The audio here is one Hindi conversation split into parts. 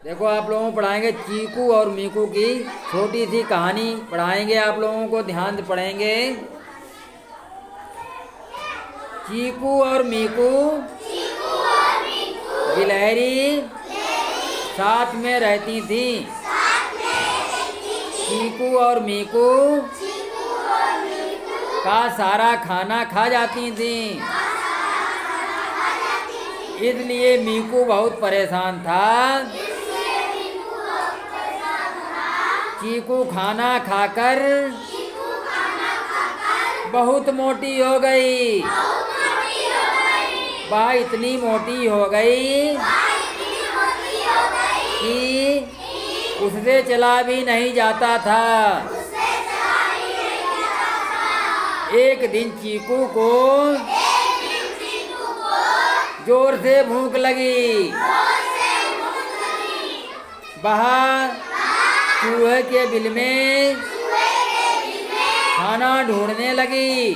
देखो आप लोगों को पढ़ाएंगे चीकू और मीकू की छोटी सी कहानी पढ़ाएंगे। आप लोगों को ध्यान से पढ़ेंगे। चीकू और मीकू गिलहरी साथ में रहती थी। चीकू और मीकू का सारा खाना खा जाती थी। इसलिए मीकू बहुत परेशान था। चीकू खाना खाकर बहुत मोटी हो गई। वह इतनी मोटी हो गई कि उससे चला भी नहीं जाता था। एक दिन चीकू को जोर से भूख लगी। वह चूहे के बिल में खाना ढूंढने लगी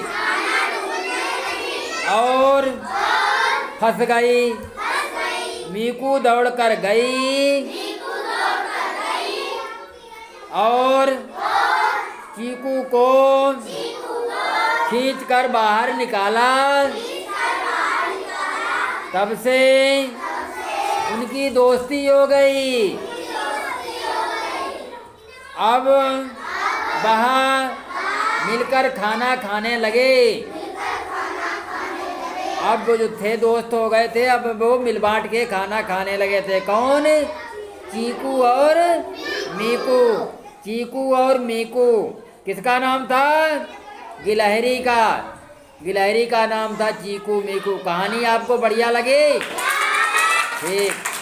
और फंस गई। मीकू दौड़ कर गई और चीकू को खींचकर बाहर निकाला। तब से उनकी दोस्ती हो गई। अब वह मिलकर खाना खाने लगे। अब वो जो थे दोस्त हो गए थे, अब वो मिल बांट के खाना खाने लगे थे। कौन? चीकू और मीकू। चीकू और मीकू किसका नाम था? गिलहरी का। गिलहरी का नाम था चीकू मीकू। कहानी आपको बढ़िया लगी? ठीक।